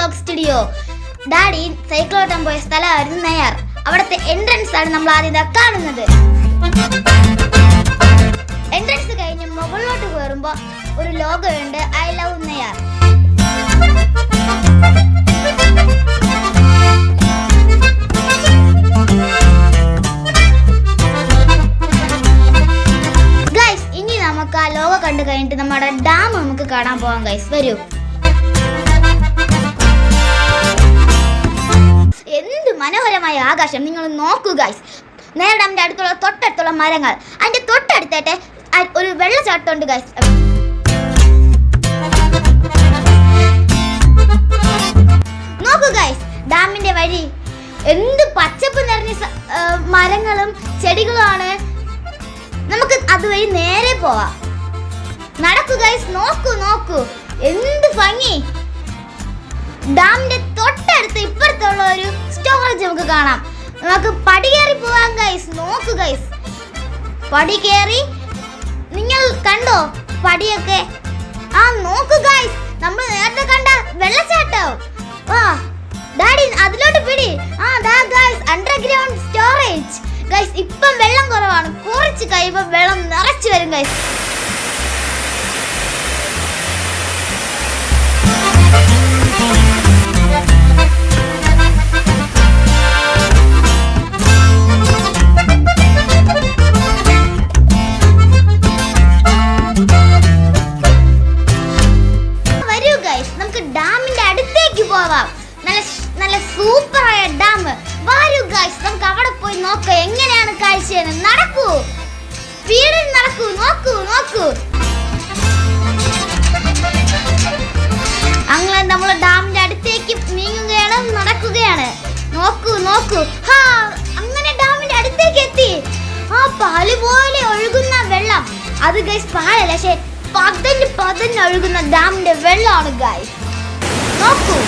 Vlog studio. Daddy cycle ഓട്ടാൻ പോയ സ്ഥലമായിരുന്നു നെയ്യാർ. അവിടുത്തെ എൻട്രൻസ് ആണ് നമ്മൾ ആദ്യം കാണുന്നത്. എൻട്രൻസ് കഴിഞ്ഞ് മുകളിലോട്ട് കയറുമ്പോൾ ഒരു ലോഗോ ഉണ്ട്, ഐ ലവ് നെയ്യാർ. ഗൈസ്, ഇനി നമുക്ക് ആ ലോഗോ കണ്ടു കഴിഞ്ഞിട്ട് നമ്മുടെ ഡാം നമുക്ക് കാണാൻ പോകാം. ഗൈസ് വരൂ. എന്ത് മനോഹരമായ ആകാശം, നിങ്ങൾ നോക്കൂ ഗൈസ്. നെയ്യാർ ഡാമിന്റെ അടുത്തുള്ള തൊട്ടടുത്തുള്ള മരങ്ങൾ, അതിന്റെ തൊട്ടടുത്തായിട്ട് ഒരു വെള്ളച്ചാട്ടം ഉണ്ട് ഗൈസ്. നോക്കൂ ഗൈസ്, ഡാമിന്റെ വഴി എന്ത് പച്ചപ്പ് നിറഞ്ഞ മരങ്ങളും ചെടികളുമാണ്. നമുക്ക് അതുവഴി നേരെ പോവാം. നടക്കൂ ഗൈസ്, നോക്കൂ നോക്കൂ, എന്ത് ഭംഗി. ഡാമിന്റെ തൊട്ടടുത്ത് ഇപ്പുറത്തുള്ള ഒരു സ്റ്റോറേജ് നമുക്ക് കാണാം. നമുക്ക് പടി കയറി പോവാം ഗൈസ്. നോക്കൂ ഗൈസ്, പടി കയറി. നിങ്ങൾ കണ്ടോ പടിയൊക്കെ? ആ നോക്കൂ ഗൈസ്, നമ്മൾ നേരത്തെ കണ്ട വെള്ളച്ചാട്ടം. വാ ഡാഡി, അതിലോട്ട് പിടി. ആ ദാ ഗൈസ്, അണ്ടർഗ്രൗണ്ട് സ്റ്റോറേജ്. ഗൈസ്, ഇപ്പം വെള്ളം കുറവാണ്, കുറച്ച് കഴിയുമ്പോൾ വെള്ളം നിറച്ചു വരും ഗൈസ്. നല്ല സൂപ്പറായ ഡാം. വരൂ ഗൈസ്, നമുക്ക് അവിടെ പോയി നോക്കാം എങ്ങനെയാണ് കാഴ്ചയെന്ന്. നടക്കൂ, സ്പീഡിൽ നടക്കൂ. നോക്കൂ നോക്കൂ, അങ്ങനെ നമ്മൾ ഡാമിന്റെ അടുത്തേക്ക് നീങ്ങുകയാണ്, നടക്കുകയാണ്. നോക്കൂ നോക്കൂ, ഹാ, അങ്ങനെ ഡാമിന്റെ അടുത്തേക്ക് എത്തി. ആ പാല് പോലെ ഒഴുകുന്ന വെള്ളം, അത് ഗൈസ് പാലല്ല, പക്ഷെ പതഞ്ഞൊഴുകുന്ന ഡാമിന്റെ വെള്ളമാണ് ഗൈസ്. നോക്കൂ.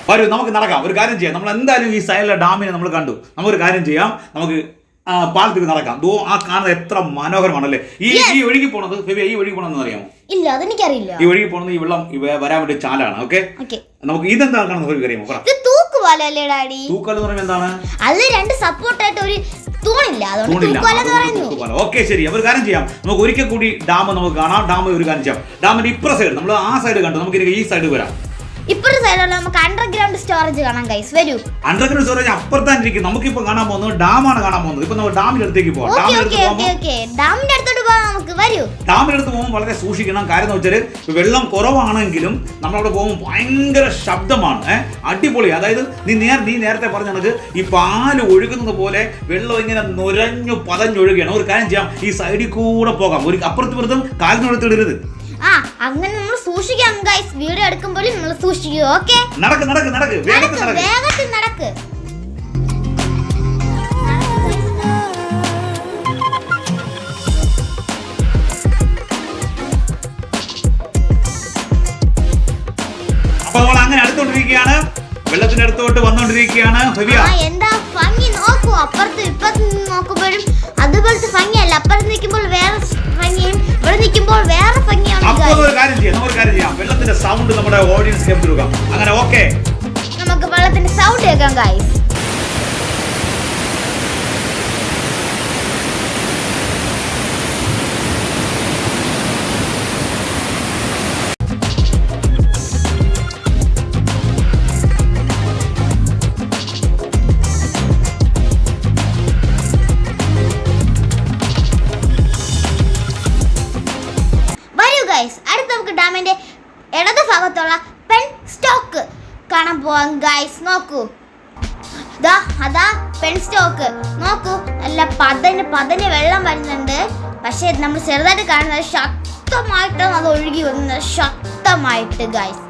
വരൂ, നമുക്ക് നടക്കാം. ഒരു കാര്യം ചെയ്യാം, നമ്മൾ എന്തായാലും ഈ സൈഡിലെ ഡാമിനെ നമ്മൾ കണ്ടു. നമുക്കൊരു കാര്യം ചെയ്യാം, നമുക്ക് പാലത്തേക്ക് നടക്കാം. ആ കാണുന്നത് എത്ര മനോഹരമാണല്ലേ. ഈ ഒഴുകി പോണത്, ഈ ഒഴുകി പോണെന്ന് അറിയാമോ? ഇല്ല, അതെനിക്കറിയില്ല. ഈ ഒഴുകി പോണത് ഈ വെള്ളം വരാൻ വേണ്ടി ചാലാണ്. ഓക്കെ, നമുക്ക് ഇതെന്താ കാണുന്നത് അറിയാമോ? തൂക്കുപാലല്ലേ ഡാഡി? തൂക്കാലെന്ന് പറയുമ്പോൾ എന്താണ്? അത് രണ്ട് സപ്പോർട്ടായിട്ട് ഒരു തൂണില്ല, അതുകൊണ്ട് തൂക്കുപാലെന്ന് പറയുന്നു. ഓക്കെ, ശരി. ഒരു കാര്യം ചെയ്യാം, നമുക്ക് ഒരിക്കൽ കൂടി ഡാം നമുക്ക് കാണാം. ഡാം ഒരു കാര്യം ചെയ്യാം, ഡാമിന്റെ ഇപ്പുറ സൈഡ് നമ്മൾ ആ സൈഡ് കണ്ടു, നമുക്ക് ഈ സൈഡ് വരാം. ഇപ്പുറത്തെ സൈഡിലുള്ള നമുക്ക് അണ്ടർഗ്രൗണ്ട് സ്റ്റോറേജ് കാണാം ഗൈസ്. വരൂ. അണ്ടർഗ്രൗണ്ട് സ്റ്റോറേജ് അപ്പുറത്തായിരിക്കും. നമുക്കിപ്പോ കാണാൻ പോകുന്നത് ഡാമാണ് കാണാൻ പോകുന്നത്. ഇപ്പൊ നമ്മൾ ഡാമിന്റെ അടുത്തേക്ക് പോകാം. ഡാമിന്റെ അടുത്തോട്ട് പോകാം നമുക്ക്. വരൂ. ഡാമിന്റെ അടുത്ത് പോകുമ്പോൾ വളരെ സൂക്ഷിക്കണം. കാര്യം എന്ന് വെച്ചാൽ വെള്ളം കുറവാണെങ്കിലും നമ്മളവിടെ പോകുമ്പോൾ ഭയങ്കര ശബ്ദമാണ്. അടിപൊളി. അതായത് നീ നേരത്തെ പറഞ്ഞ കണക്ക് ഈ പാല് ഒഴുകുന്നത് പോലെ വെള്ളം ഇങ്ങനെ നുരഞ്ഞു പതഞ്ഞൊഴുകയാണ്. ഒരു കാര്യം ചെയ്യാം, ഈ സൈഡിൽ കൂടെ പോകാം. ഒരു അപ്പുറത്തും കാലിനടുത്തിടരുത്. അങ്ങനെ നമ്മൾ സൂക്ഷിക്കാം ഗൈസ്. വീഡിയോ എടുക്കുമ്പോൾ നമ്മൾ സൂക്ഷിക്കുക. ഓക്കേ, നടക്ക് വേഗത്തിൽ നടക്ക്. അപ്പോൾ നമ്മൾ അങ്ങനെ അടുത്തോണ്ടിരിക്കുകയാണ്, വെള്ളത്തിന്റെ അടുത്തോട്ട് വന്നോണ്ടിരിക്കുകയാണ്. എന്താ ഭംഗി നോക്കൂ. അപ്പുറത്ത് ഇപ്പുറത്ത് നോക്കുമ്പോഴും അതുപോലത്തെ ഭംഗിയല്ല. അപ്പുറത്ത് നിൽക്കുമ്പോൾ വേറെ ഭംഗിയും ഇവിടെ നിൽക്കുമ്പോൾ വേറെ ഭംഗിയാണ്. ഒരു കാര്യം ചെയ്യാം, വെള്ളത്തിന്റെ സൗണ്ട് നമ്മുടെ ഓഡിയൻസ് കേൾക്കാം. അങ്ങനെ ഓക്കെ, നമുക്ക് വെള്ളത്തിന്റെ സൗണ്ട് കേൾക്കാം ഗൈസ്. ഡാമിന്റെ ഇടത് ഭാഗത്തുള്ള പെൻ സ്റ്റോക്ക് കാണാൻ പോവാം ഗൈസ്. നോക്കൂ. അതാ പെൻ സ്റ്റോക്ക് നോക്കൂ, നല്ല പതന് വെള്ളം വരുന്നുണ്ട്. പക്ഷെ നമ്മൾ ചെറുതായിട്ട് കാണുന്നത് ശക്തമായിട്ടാണ് അത് ഒഴുകി വരുന്നത്, ശക്തമായിട്ട് ഗൈസ്.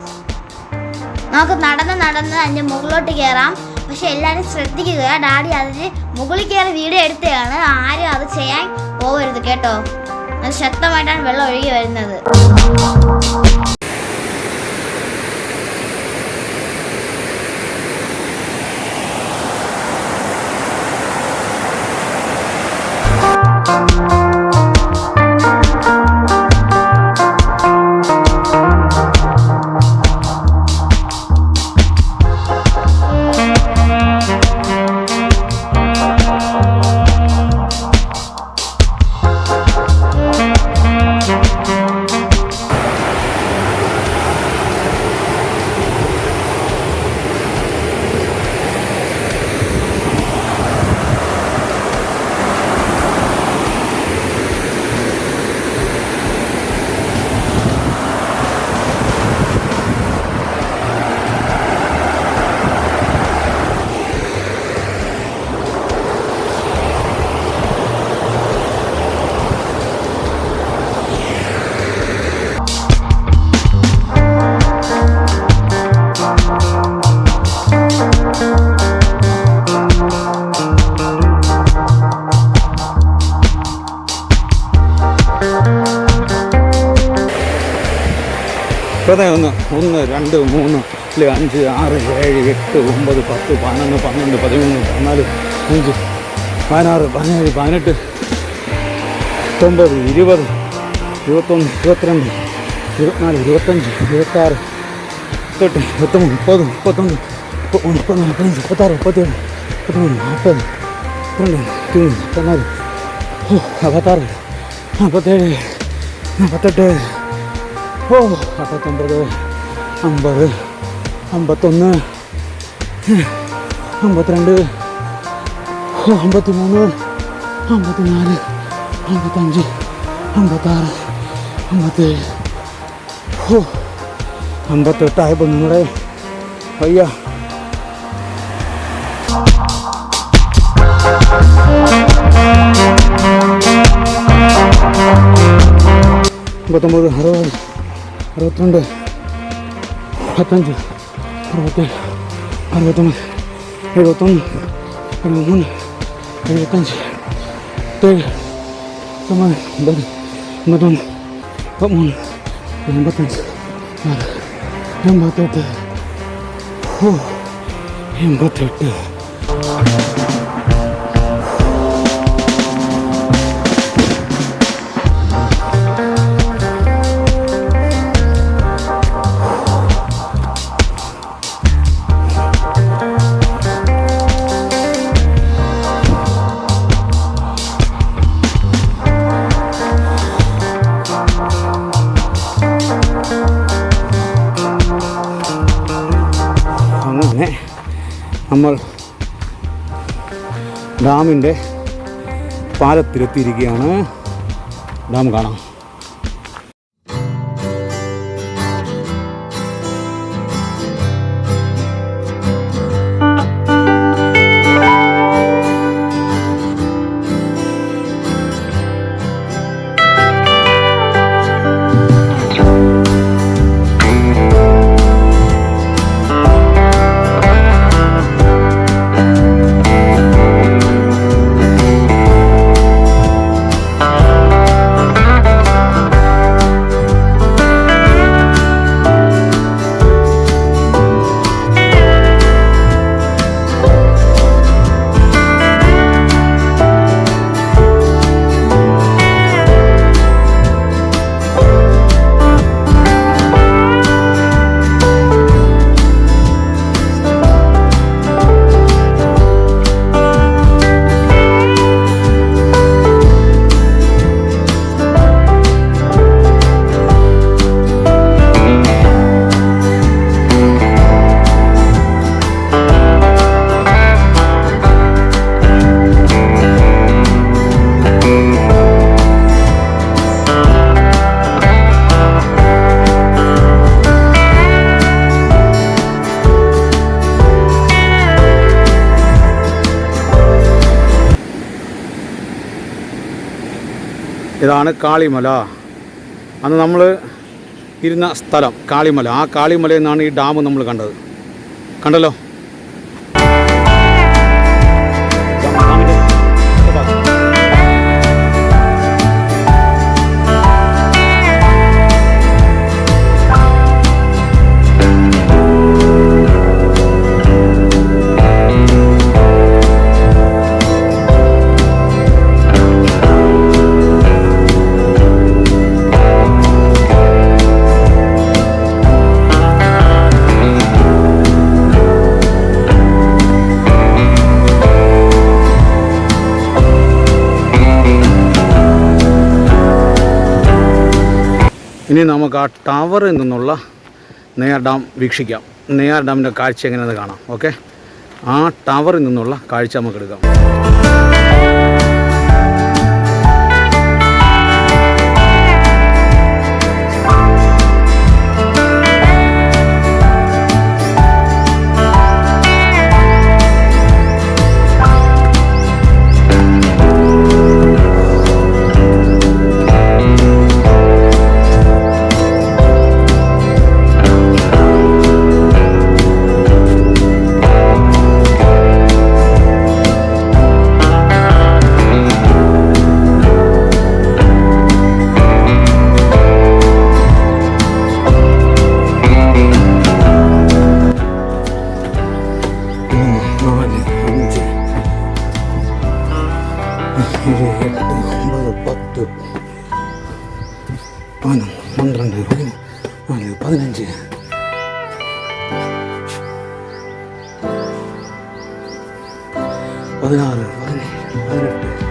നമുക്ക് നടന്ന് അതിൻ്റെ മുകളിലോട്ട് കയറാം. പക്ഷെ എല്ലാവരും ശ്രദ്ധിക്കുക, ഡാഡി അതിന് മുകളിൽ കയറി വീഡിയോ എടുത്തതാണ്. ആരും അത് ചെയ്യാൻ പോകരുത് കേട്ടോ. അത് ശക്തമായിട്ടാണ് വെള്ളം ഒഴുകി വരുന്നത്. ഒന്ന് 1 2 3 4 5 6 7 8 9 10 11 12 13 14 15 16 17 18 19 20 21 22 24 25 26 28 29 30 31 34 35 36 37 38 40 41 42 43 44 46 47 48 49 50 51 52 53 54 55 56 57 58 ആയപ്പോൾ നിങ്ങളുടെ വയ്യ. അമ്പത്തൊമ്പത് 60 62 65 67 69 71 73 75 7 9 80 81 83 85 88 അങ്ങനെ നമ്മൾ ഡാമിൻ്റെ പാലത്തിലെത്തിയിരിക്കുകയാണ്. ഡാം കാണാം. ഇതാണ് കാളിമല. അന്ന് നമ്മൾ ഇരുന്ന സ്ഥലം കാളിമല. ആ കാളിമലയിൽ നിന്നാണ് ഈ ഡാം നമ്മൾ കണ്ടത്. കണ്ടല്ലോ. ഇനി നമുക്ക് ആ ടവറിൽ നിന്നുള്ള നെയ്യാർ ഡാം വീക്ഷിക്കാം. നെയ്യാർ ഡാമിൻ്റെ കാഴ്ച എങ്ങനെയാണെന്ന് കാണാം. ഓക്കെ, ആ ടവറിൽ നിന്നുള്ള കാഴ്ച നമുക്ക് എടുക്കാം. പതിനാറ് 17 18